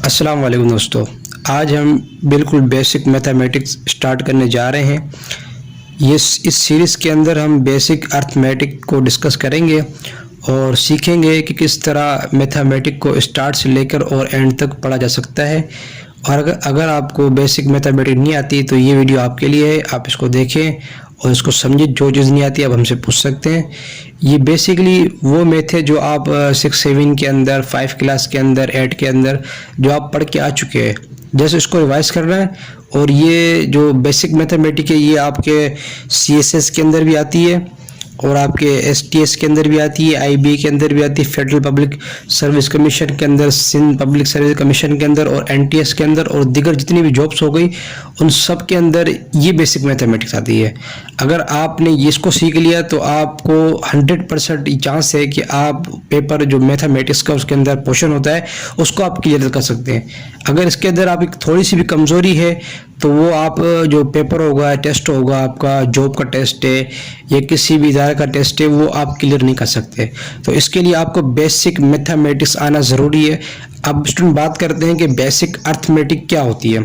अस्सलाम वालेकुम दोस्तों। आज हम बिल्कुल बेसिक मैथमेटिक्स स्टार्ट करने जा रहे हैं। इस सीरीज़ के अंदर हम बेसिक अर्थमेटिक को डिस्कस करेंगे और सीखेंगे कि किस तरह मैथमेटिक को स्टार्ट से लेकर और एंड तक पढ़ा जा सकता है। और अगर आपको बेसिक मैथमेटिक नहीं आती तो ये वीडियो आपके लिए है, आप इसको देखें और इसको समझें। जो चीज़ नहीं आती आप हमसे पूछ सकते हैं। ये बेसिकली वो मैथ है जो आप 6-7 के अंदर, 5 क्लास के अंदर, 8 के अंदर जो आप पढ़ के आ चुके हैं, जैसे इसको रिवाइज करना है। और ये जो बेसिक मैथमेटिक है ये आपके CSS के अंदर भी आती है और आपके STS के अंदर भी आती है, IBA के अंदर भी आती है, फेडरल पब्लिक सर्विस कमीशन के अंदर, सिंध पब्लिक सर्विस कमीशन के अंदर और NTS के अंदर और दीगर जितनी भी जॉब्स हो गई उन सब के अंदर ये बेसिक मैथमेटिक्स आती है। अगर आपने ये इसको सीख लिया तो आपको 100% चांस है कि आप पेपर जो मैथमेटिक्स का उसके अंदर पोर्शन होता है उसको आप क्लियर कर सकते हैं। अगर इसके अंदर आप थोड़ी सी भी कमज़ोरी है तो वो आप जो पेपर होगा, टेस्ट होगा, आपका जॉब का टेस्ट है या किसी भी इदारे का टेस्ट है, वो आप क्लियर नहीं कर सकते। तो इसके लिए आपको बेसिक मैथमेटिक्स आना ज़रूरी है। अब स्टूडेंट बात करते हैं कि बेसिक अर्थमेटिक क्या होती है।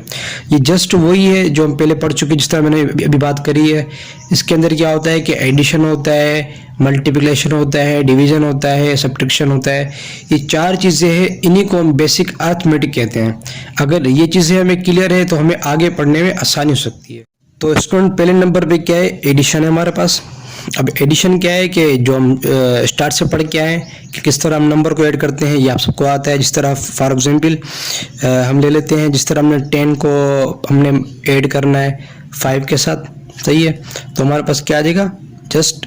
ये जस्ट वही है जो हम पहले पढ़ चुके, जिस तरह मैंने अभी बात करी है। इसके अंदर क्या होता है कि एडिशन होता है, मल्टीप्लिकेशन होता है, डिवीजन होता है, सब्ट्रैक्शन होता है। ये 4 चीज़ें हैं, इन्हीं को हम बेसिक अर्थमेटिक कहते हैं। अगर ये चीज़ें हमें क्लियर है तो हमें आगे पढ़ने में आसानी हो सकती है। तो स्टूडेंट पहले नंबर पे क्या है, एडिशन है हमारे पास। अब एडिशन क्या है कि जो हम स्टार्ट से पढ़ के आए कि किस तरह हम नंबर को ऐड करते हैं, ये आप सबको आता है। जिस तरह फॉर एग्जांपल हम ले लेते हैं, जिस तरह हमने 10 को हमने ऐड करना है 5 के साथ, सही है, तो हमारे पास क्या आ जाएगा, जस्ट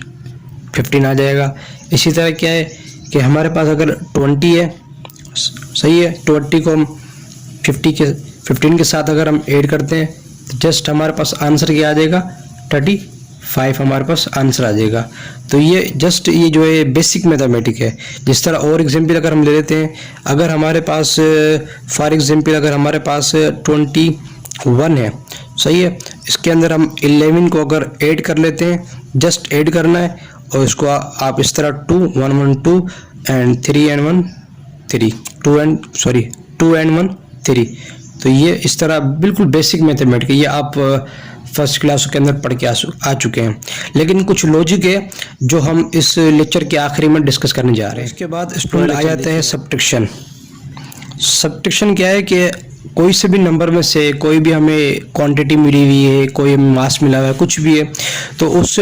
15 आ जाएगा। इसी तरह क्या है कि हमारे पास अगर 20 है, सही है, 20 को हम 15 के साथ अगर हम ऐड करते हैं तो जस्ट हमारे पास आंसर क्या आ जाएगा, 35 हमारे पास आंसर आ जाएगा। तो ये जस्ट ये जो है बेसिक मैथमेटिक है। जिस तरह और एग्जांपल अगर हम ले लेते हैं, अगर हमारे पास फॉर एग्जांपल अगर हमारे पास 21 है, सही है, इसके अंदर हम 11 को अगर ऐड कर लेते हैं, जस्ट ऐड करना है और इसको आप इस तरह 2 1 1 2 एंड 3 एंड 1 3 2 एंड 1 3। तो ये इस तरह बिल्कुल बेसिक मैथमेटिक है। ये आप फर्स्ट क्लास के अंदर पढ़ के आ चुके हैं। लेकिन कुछ लॉजिक है जो हम इस लेक्चर के आखिरी में डिस्कस करने जा रहे हैं। इसके बाद स्टूडेंट आ जाते हैं सब्ट्रैक्शन। सब्ट्रैक्शन क्या है कि कोई से भी नंबर में से कोई भी हमें क्वांटिटी मिली हुई है, कोई हमें मास मिला हुआ है, कुछ भी है, तो उस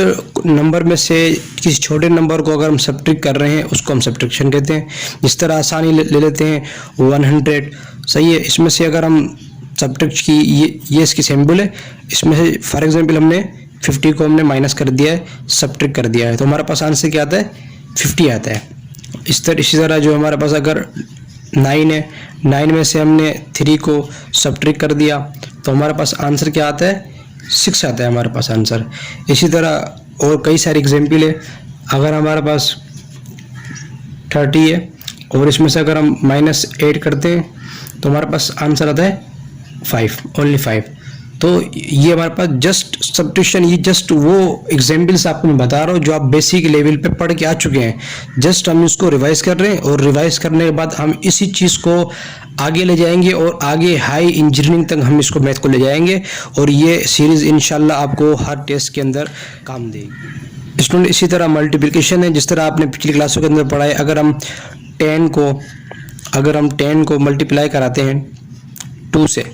नंबर में से किसी छोटे नंबर को अगर हम सब्ट्रैक्ट कर रहे हैं उसको हम सब्ट्रैक्शन कहते हैं। जिस तरह आसानी ले लेते हैं 100, सही है, इसमें से अगर हम सब्ट्रैक्ट की ये इसकी सिंबल है, इसमें से फॉर एग्जांपल हमने 50 को हमने माइनस कर दिया है, सब्ट्रैक्ट कर दिया है, तो हमारे पास आंसर क्या आता है, 50 आता है। इसी तरह जो हमारे पास अगर 9 है, 9 में से हमने 3 को सब्ट्रैक्ट कर दिया तो हमारे पास आंसर क्या आता है, 6 आता है हमारे पास आंसर। इसी तरह और कई सारे एग्जाम्पल है। अगर हमारे पास 30 है और इसमें से अगर हम -8 करते हैं तो हमारे पास आंसर आता है 5, ओनली 5। तो ये हमारे पास जस्ट सब्ट्रैक्शन, ये जस्ट वो एग्जाम्पल्स आपको मैं बता रहा हूँ जो आप बेसिक लेवल पे पढ़ के आ चुके हैं। जस्ट हम इसको रिवाइज कर रहे हैं और रिवाइज करने के बाद हम इसी चीज़ को आगे ले जाएंगे और आगे हाई इंजीनियरिंग तक हम इसको मैथ को ले जाएंगे और ये सीरीज़ इंशाल्लाह आपको हर टेस्ट के अंदर काम देगी। स्टूडेंट इसी तरह मल्टीप्लिकेशन है, जिस तरह आपने पिछली क्लासों के अंदर पढ़ा है। अगर हम 10 को मल्टीप्लाई कराते हैं 2 से,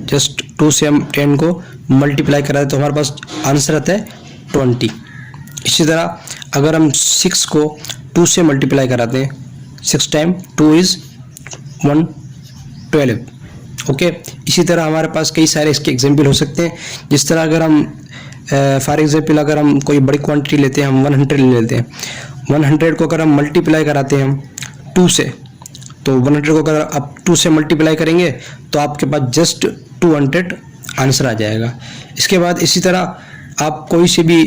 जस्ट 2 से हम 10 को मल्टीप्लाई कराते हैं तो हमारे पास आंसर आता है 20। इसी तरह अगर हम 6 को 2 से मल्टीप्लाई कराते हैं, 6 टाइम 2 इज़ 112, ओके। इसी तरह हमारे पास कई सारे इसके एग्जाम्पल हो सकते हैं। जिस तरह अगर हम फॉर एग्जाम्पल अगर हम कोई बड़ी क्वांटिटी लेते हैं, हम 100 ले लेते हैं, 100 को अगर हम मल्टीप्लाई कराते हैं हम 2 से, तो 100 को अगर आप 2 से मल्टीप्लाई करेंगे तो आपके पास जस्ट 200 आंसर आ जाएगा। इसके बाद इसी तरह आप कोई से भी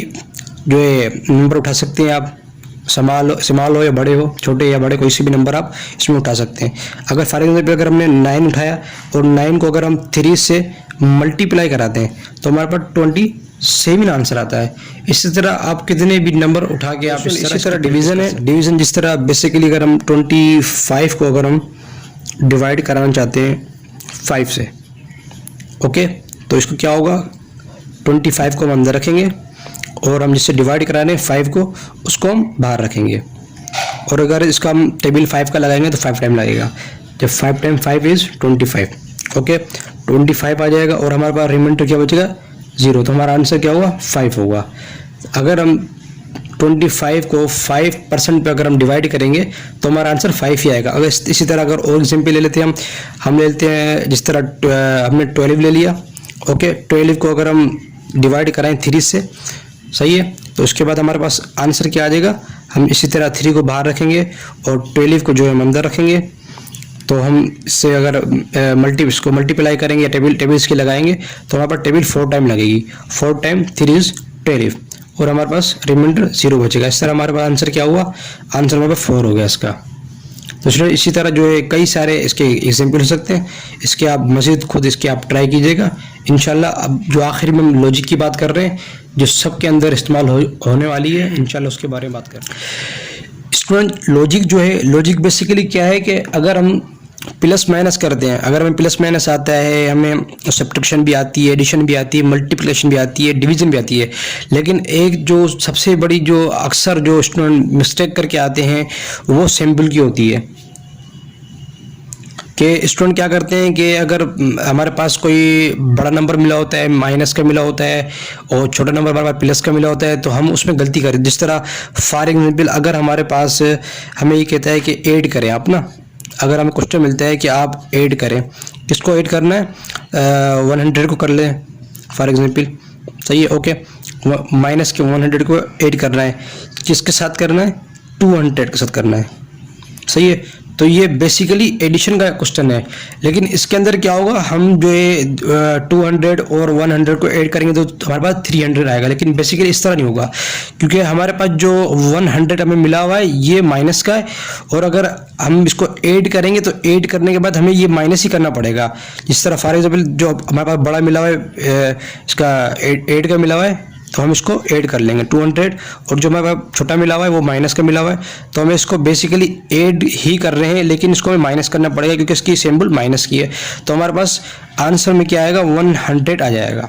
जो है नंबर उठा सकते हैं। आप स्मॉल हो या बड़े हो, छोटे या बड़े, कोई से भी नंबर आप इसमें उठा सकते हैं। अगर फॉर एग्जाम्पल अगर हमने 9 उठाया और 9 को अगर हम 3 से मल्टीप्लाई कराते हैं तो हमारे पास 27 आंसर आता है। इसी तरह आप कितने भी नंबर उठा के आप इसी तरह डिवीज़न है। डिवीज़न जिस तरह बेसिकली अगर हम 25 को अगर हम डिवाइड कराना चाहते हैं 5 से। ओके, तो इसको क्या होगा, 25 को हम अंदर रखेंगे और हम जिससे डिवाइड करा रहे हैं 5 को, उसको हम बाहर रखेंगे। और अगर इसका हम टेबल 5 का लगाएंगे तो 5 टाइम लगेगा। जब 5 टाइम 5 इज़ 25। ओके, 25 आ जाएगा और हमारे पास रिमाइंडर क्या बचेगा, 0। तो हमारा आंसर क्या होगा, 5 होगा। अगर हम 25 को 5% पे अगर हम डिवाइड करेंगे तो हमारा आंसर 5 ही आएगा। अगर इसी तरह अगर और एग्जाम्पल ले लेते हैं हम ले लेते हैं जिस तरह हमने 12 ले लिया। ओके, 12 को अगर हम डिवाइड कराएं 3 से, सही है, तो उसके बाद हमारे पास आंसर क्या आ जाएगा, हम इसी तरह 3 को बाहर रखेंगे और 12 को जो है हम अंदर रखेंगे। तो हम इससे अगर इसको मल्टीप्लाई करेंगे या टेबल इसके लगाएंगे तो हमारे पास टेबल 4 टाइम लगेगी। 4 टाइम 3 इज 12 और हमारे पास रिमाइंडर 0 बचेगा। इस तरह हमारे पास आंसर क्या हुआ, आंसर हमारे पास 4 हो गया इसका। तो स्टूडेंट इसी तरह जो है कई सारे इसके एग्जाम्पल हो सकते हैं, इसके आप मज़ीद खुद इसके आप ट्राई कीजिएगा इंशाल्लाह। अब जो आखिर में हम लॉजिक की बात कर रहे हैं जो सबके अंदर इस्तेमाल होने वाली है इंशाल्लाह, उसके बारे में बात करें। स्टूडेंट लॉजिक जो है, लॉजिक बेसिकली क्या है कि अगर हम प्लस माइनस करते हैं, अगर हमें प्लस माइनस आता है, हमें सब्ट्रैक्शन भी आती है, एडिशन भी आती है, मल्टीप्लिकेशन भी आती है, डिवीजन भी आती है, लेकिन एक जो सबसे बड़ी जो अक्सर जो स्टूडेंट मिस्टेक करके आते हैं वो सिंबल की होती है। कि स्टूडेंट क्या करते हैं कि अगर हमारे पास कोई बड़ा नंबर मिला होता है, माइनस का मिला होता है, और छोटा नंबर हमारे पास प्लस का मिला होता है, तो हम उसमें गलती करें। जिस तरह फॉर एग्जाम्पल अगर हमारे पास हमें ये कहता है कि ऐड करें आप ना, अगर हमें क्वेश्चन मिलता है कि आप ऐड करें, किसको ऐड करना है, 100 को कर लें फॉर एग्जांपल, सही है। ओके, माइनस के 100 को ऐड करना है, किसके साथ करना है, 200 के साथ करना है, सही है। तो ये बेसिकली एडिशन का क्वेश्चन है, लेकिन इसके अंदर क्या होगा, हम जो है 200 और 100 को ऐड करेंगे तो हमारे पास 300 आएगा, लेकिन बेसिकली इस तरह नहीं होगा, क्योंकि हमारे पास जो 100 हमें मिला हुआ है ये माइनस का है, और अगर हम इसको ऐड करेंगे तो ऐड करने के बाद हमें ये माइनस ही करना पड़ेगा। जिस तरह फॉर एग्जाम्पल जो हमारे पास बड़ा मिला हुआ है, इसका ऐड का मिला हुआ है, तो हम इसको ऐड कर लेंगे 200, और जो हमारे पास छोटा मिला हुआ है वो माइनस का मिला हुआ है, तो हमें इसको बेसिकली ऐड ही कर रहे हैं, लेकिन इसको हमें माइनस करना पड़ेगा क्योंकि इसकी सिंबल माइनस की है। तो हमारे पास आंसर में क्या आएगा, 100 आ जाएगा।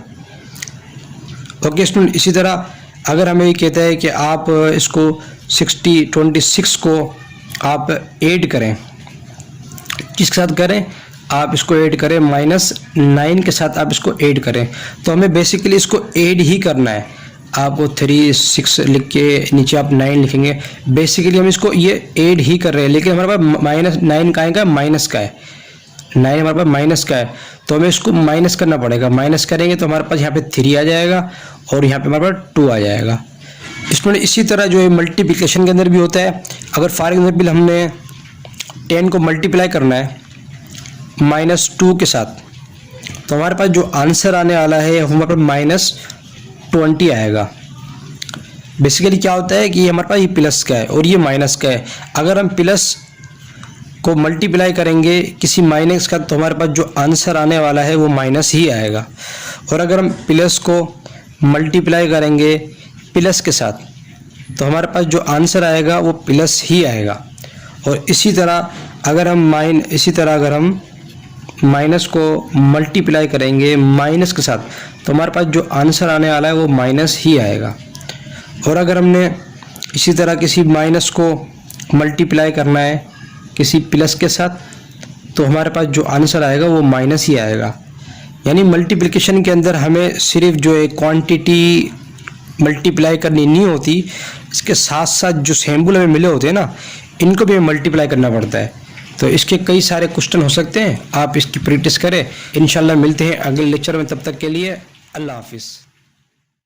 ओके स्टूडेंट, इसी तरह अगर हमें ये कहता है कि आप इसको 26 को आप ऐड करें, किसके साथ करें, आप इसको ऐड करें -9 के साथ आप इसको ऐड करें, तो हमें बेसिकली इसको ऐड ही करना है। आपको 3 6 लिख के नीचे आप 9 लिखेंगे, बेसिकली हम इसको ये ऐड ही कर रहे हैं, लेकिन हमारे पास -9 का है, माइनस का है, 9 हमारे पास माइनस का है, तो हमें इसको माइनस करना पड़ेगा। माइनस करेंगे तो हमारे पास यहाँ पे 3 आ जाएगा और यहाँ पे हमारे पास 2 आ जाएगा। इसमें इसी तरह जो है मल्टीप्लिकेशन के अंदर भी होता है। अगर फॉर एग्जाम्पल हमने 10 को मल्टीप्लाई करना है -2 के साथ, तो हमारे पास जो आंसर आने वाला है हमारे पास -20 आएगा। बेसिकली क्या होता है कि हमारे पास ये प्लस का है और ये माइनस का है, अगर हम प्लस को मल्टीप्लाई करेंगे किसी माइनस का तो हमारे पास जो आंसर आने वाला है वो माइनस ही आएगा, और अगर हम प्लस को मल्टीप्लाई करेंगे प्लस के साथ तो हमारे पास जो आंसर आएगा वो प्लस ही आएगा। और इसी तरह अगर हम माइनस को मल्टीप्लाई करेंगे माइनस के साथ तो हमारे पास जो आंसर आने वाला है वो माइनस ही आएगा। और अगर हमने इसी तरह किसी माइनस को मल्टीप्लाई करना है किसी प्लस के साथ तो हमारे पास जो आंसर आएगा वो माइनस ही आएगा। यानी मल्टीप्लिकेशन के अंदर हमें सिर्फ जो है क्वांटिटी मल्टीप्लाई करनी नहीं होती, इसके साथ साथ जो सिंबल हमें मिले होते हैं ना, इनको भी हमें मल्टीप्लाई करना पड़ता है। तो इसके कई सारे क्वेश्चन हो सकते हैं, आप इसकी प्रैक्टिस करें। इंशाल्लाह मिलते हैं अगले लेक्चर में, तब तक के लिए अल्लाह हाफिज़।